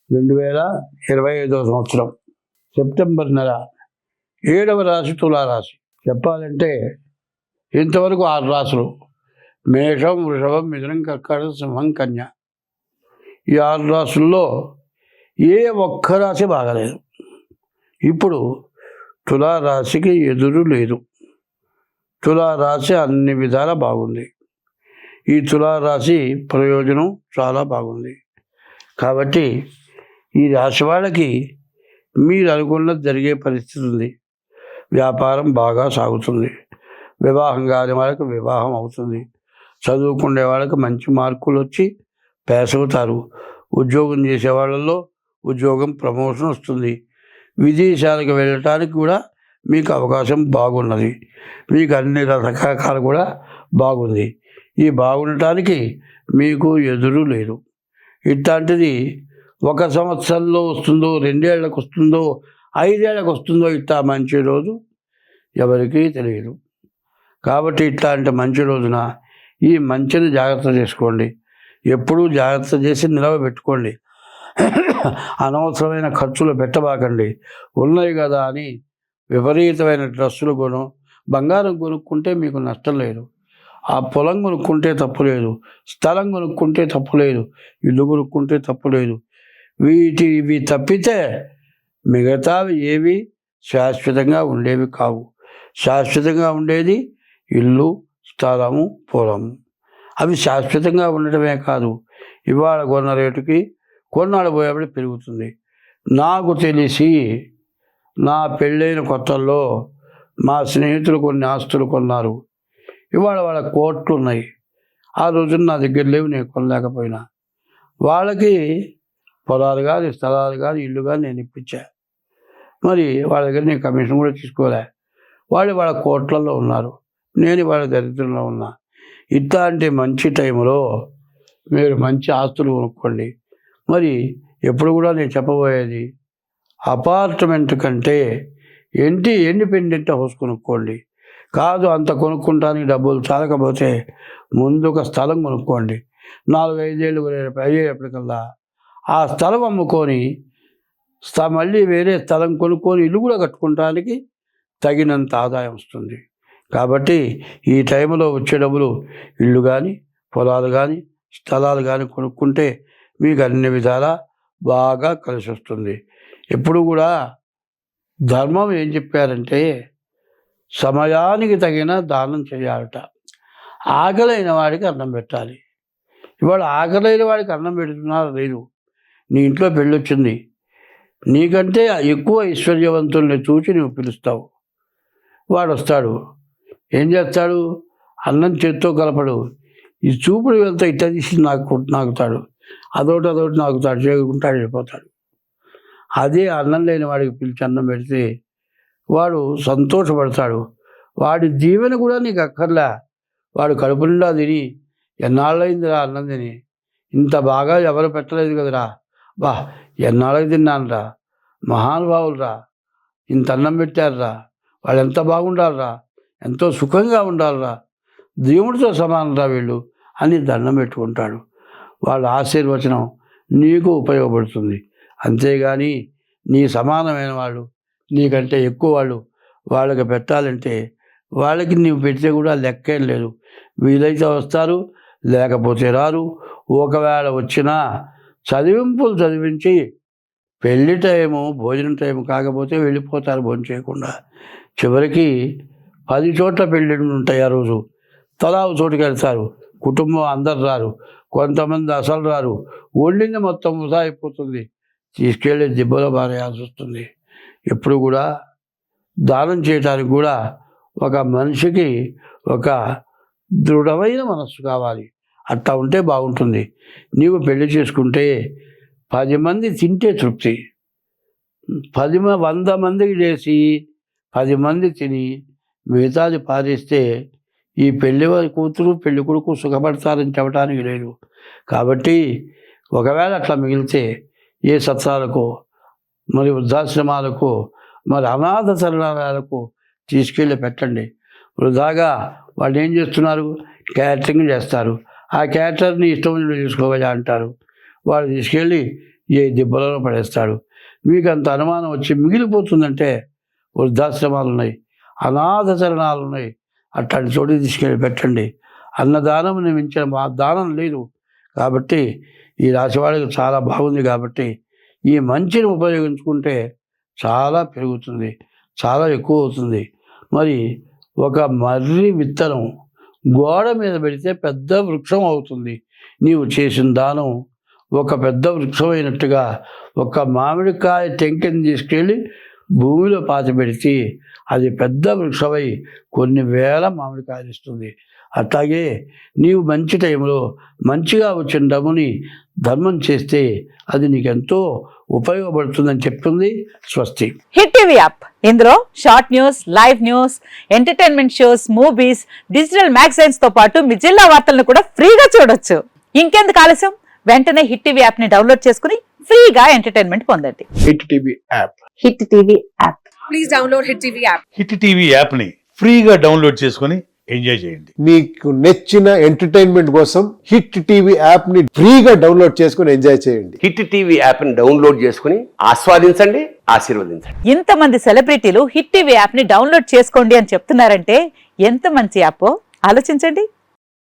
2025 సంవత్సరం సెప్టెంబర్ నెల 7వ రాశి తులారాశి. చెప్పాలంటే ఇంతవరకు 6 రాశులు: మేషం, వృషభం, మిథునం, కర్కాటకం, సింహం, కన్య. ఈ 6 రాశుల్లో ఏ ఒక్క రాశి బాగలేదు. ఇప్పుడు తులారాశికి ఎదురు లేదు. తులారాశి అన్ని విధాలా బాగుంది. ఈ తులారాశి ప్రయోజనం చాలా బాగుంది. కాబట్టి ఈ రాశి వాళ్ళకి మీరు అనుకున్నది జరిగే పరిస్థితి ఉంది. వ్యాపారం బాగా సాగుతుంది. వివాహం కాని వాళ్ళకి వివాహం అవుతుంది. చదువుకునే వాళ్ళకి మంచి మార్కులు వచ్చి పాస్ అవుతారు. ఉద్యోగం చేసే వాళ్ళల్లో ఉద్యోగం ప్రమోషన్ వస్తుంది. విదేశాలకు వెళ్ళటానికి కూడా మీకు అవకాశం బాగున్నది. మీకు అన్ని రకాలు కూడా బాగుంది. ఈ బాగుండటానికి మీకు ఎదురు లేదు. ఇట్లాంటిది 1 సంవత్సరంలో వస్తుందో, 2 ఏళ్ళకు వస్తుందో, 5 ఏళ్ళకు వస్తుందో ఇట్లా మంచి రోజు ఎవరికీ తెలియదు. కాబట్టి ఇట్లాంటి మంచి రోజున ఈ మంచిని జాగ్రత్త చేసుకోండి. ఎప్పుడూ జాగ్రత్త చేసి నిలవబెట్టుకోండి. అనవసరమైన ఖర్చులు పెట్టబాకండి. ఉన్నాయి కదా అని విపరీతమైన డ్రెస్సులు బంగారం కొనుక్కుంటే మీకు నష్టం లేదు. ఆ పొలం కొనుక్కుంటే తప్పు లేదు. స్థలం కొనుక్కుంటే తప్పు లేదు. ఇల్లు కొనుక్కుంటే తప్పు లేదు. ఇవి తప్పితే మిగతావి ఏవి శాశ్వతంగా ఉండేవి కావు. శాశ్వతంగా ఉండేది ఇల్లు, స్థలము, పొలము. అవి శాశ్వతంగా ఉండటమే కాదు, ఇవాళ కొన్న రేటుకి కొన్నాళ్ళు పోయేప్పుడు పెరుగుతుంది. నాకు తెలిసి నా పెళ్ళైన కొత్తల్లో మా స్నేహితులు కొన్ని ఆస్తులు కొన్నారు. ఇవాళ వాళ్ళ కోట్లు ఉన్నాయి. ఆ రోజున నా దగ్గర లేవు, నేను కొనలేకపోయినా. వాళ్ళకి పొలాలు కానీ, స్థలాలు కానీ, ఇల్లు కానీ నేను ఇప్పించా. మరి వాళ్ళ దగ్గర నేను కమిషన్ కూడా తీసుకోలే. వాళ్ళ కోట్లలో ఉన్నారు, నేను వాళ్ళ దరిద్రంలో ఉన్నా. ఇట్లాంటి మంచి టైంలో మీరు మంచి ఆస్తులు కొనుక్కోండి. మరి ఎప్పుడు కూడా నేను చెప్పబోయేది, అపార్ట్మెంట్ కంటే ఇండిపెండెంట్ హౌస్ కొనుక్కోండి. కాదు అంత కొనుక్కుంటానికి డబ్బులు చాలకపోతే ముందు ఒక స్థలం కొనుక్కోండి. 4-5 ఏళ్ళు అయ్యేటప్పటికల్లా ఆ స్థలం అమ్ముకొని మళ్ళీ వేరే స్థలం కొనుక్కొని ఇల్లు కూడా కట్టుకోవడానికి తగినంత ఆదాయం వస్తుంది. కాబట్టి ఈ టైంలో వచ్చే డబ్బులు ఇల్లు కానీ, పొలాలు కానీ, స్థలాలు కానీ కొనుక్కుంటే మీకు అన్ని విధాలా బాగా కలిసి వస్తుంది. ఎప్పుడు కూడా ధర్మం ఏం చెప్పారంటే సమయానికి తగిన దానం చేయాలట. ఆకలైన వాడికి అన్నం పెట్టాలి. ఇవాళ ఆకలైన వాడికి అన్నం పెడుతున్నారు లేదు. నీ ఇంట్లో పెళ్ళొచ్చింది, నీకంటే ఎక్కువ ఐశ్వర్యవంతుల్ని చూసి నువ్వు పిలుస్తావు. వాడు వస్తాడు, ఏం చేస్తాడు? అన్నం చేత్తో కలపడు, ఈ చూపుడు వెళ్తే ఇట్లా తీసి నాకుతాడు, అదొకటి నాకుతాడు, చేయకుంటాడు, వెళ్ళిపోతాడు. అదే అన్నం లేని వాడికి పిలిచి అన్నం పెడితే వాడు సంతోషపడతాడు. వాడి దీవెన కూడా నీకు అక్కర్లే. వాడు కడుపు నిండా తిని, ఎన్నాళ్ళైందిరా అన్నం తిని, ఇంత బాగా ఎవరు పెట్టలేదు కదరా, ఎన్నాళ్ళకి తిన్నానురా, మహానుభావులురా, ఇంత అన్నం పెట్టారురా, వాళ్ళు ఎంత బాగుండాలిరా, ఎంతో సుఖంగా ఉండాలిరా, దేవుడితో సమానంరా వీళ్ళు అని దండం పెట్టుకుంటాడు. వాళ్ళ ఆశీర్వచనం నీకు ఉపయోగపడుతుంది. అంతేగాని నీ సమానమైన వాళ్ళు, నీకంటే ఎక్కువ వాళ్ళకి పెట్టాలంటే వాళ్ళకి నీవు పెడితే కూడా లెక్కేం లేదు. వీలైతే వస్తారు, లేకపోతే రారు. ఒకవేళ వచ్చినా చదివింపులు చదివించి పెళ్లి టైము, భోజనం టైము కాకపోతే వెళ్ళిపోతారు భోజనం చేయకుండా. చివరికి 10 చోట్ల పెళ్ళిళ్ళు ఉంటాయి. ఆ రోజు తలా ఒక చోటుకి వెళ్తారు. కుటుంబం అందరు రారు, కొంతమంది అసలు రారు. వండింది మొత్తం వృధా అయిపోతుంది, తీసుకెళ్ళి దిబ్బలో బారేయాల్సి వస్తుంది. ఎప్పుడు కూడా దానం చేయడానికి కూడా ఒక మనిషికి ఒక దృఢమైన మనస్సు కావాలి. అట్లా ఉంటే బాగుంటుంది. నీవు పెళ్లి చేసుకుంటే 10 మంది తింటే తృప్తి. 100 మందికి చేసి 10 మంది తిని మిగతాది పారేస్తే ఈ పెళ్లి కూతురు పెళ్లి కొడుకు సుఖపడతారని చెప్పడానికి లేదు. కాబట్టి ఒకవేళ అట్లా మిగిలితే ఏ సత్రాలకు, మరి వృద్ధాశ్రమాలకు, మరి అనాథ శరణాలయాలకు తీసుకెళ్ళి పెట్టండి. వృధాగా వాళ్ళు ఏం చేస్తున్నారు? క్యాటరింగ్ చేస్తారు. ఆ క్యాటర్ని ఇష్టం చూసుకోవాలి అంటారు. వాళ్ళు తీసుకెళ్ళి ఏ దెబ్బలలో పడేస్తాడు. మీకు అంత అనుమానం వచ్చి మిగిలిపోతుందంటే వృద్ధాశ్రమాలు ఉన్నాయి, అనాథ శరణాలు ఉన్నాయి, అట్లాంటి చోటుకి తీసుకెళ్ళి పెట్టండి. అన్నదానం మించిన మా దానం లేదు. కాబట్టి ఈ రాశివాడికి చాలా బాగుంది. కాబట్టి ఈ మంచిని ఉపయోగించుకుంటే చాలా పెరుగుతుంది, చాలా ఎక్కువ అవుతుంది. మరి ఒక మర్రి విత్తనం గోడ మీద పెడితే పెద్ద వృక్షం అవుతుంది. నీవు చేసిన దానం ఒక పెద్ద వృక్షం అయినట్టుగా ఒక మామిడికాయ టెంకెని తీసుకెళ్ళి భూమిలో పాతి పెడితే అది పెద్ద వృక్షమై కొన్ని వేల మామిడికాయలు ఇస్తుంది. అట్లాగే నీవు మంచి టైంలో మంచిగా వచ్చిన డబ్బుని ధర్మం చేస్తే అది నీకెంతో ఉపయోగపడుతుందని చెప్తుంది స్వస్తి. హిట్ టీవీ యాప్, ఇందులో short news, live news, entertainment shows, movies, digital magazines తో పాటు మీ జిల్లా వార్తలను కూడా ఫ్రీగా చూడొచ్చు. ఇంకెందుకు ఆలస్యం, వెంటనే హిట్ టీవీ యాప్ ని డౌన్లోడ్ చేసుకుని ఫ్రీగా ఎంటర్టైన్మెంట్ పొందండి. Hit TV app. Hit TV app. Please download hit TV app. Hit TV app ని ఫ్రీగా డౌన్లోడ్ చేసుకొని ఎంజాయ్ చేయండి. మీకు నచ్చిన ఎంటర్టైన్మెంట్ కోసం హిట్ టీవీ యాప్ ని ఫ్రీగా డౌన్లోడ్ చేసుకొని ఎంజాయ్ చేయండి. హిట్ టీవీ యాప్ ని డౌన్లోడ్ చేసుకుని ఆస్వాదించండి, ఆశీర్వదించండి. ఇంతమంది సెలబ్రిటీలు హిట్ టీవీ యాప్ ని డౌన్లోడ్ చేసుకోండి అని చెప్తున్నారంటే ఎంత మంచి యాప్ ఆలోచించండి.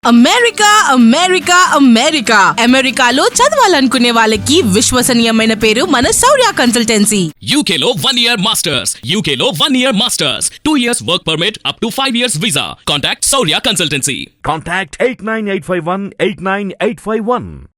అమెరికా అమెరికా అమెరికా అమెరికాలో చదవాలనుకునే వాళ్ళకి విశ్వసనీయమైన పేరు మన శౌర్య కన్సల్టెన్సీ. UK లో 1 year masters. UK లో 1 year masters. 2 years work permit up to 5 years visa. Contact Saurya Consultancy. Contact 89851 89851.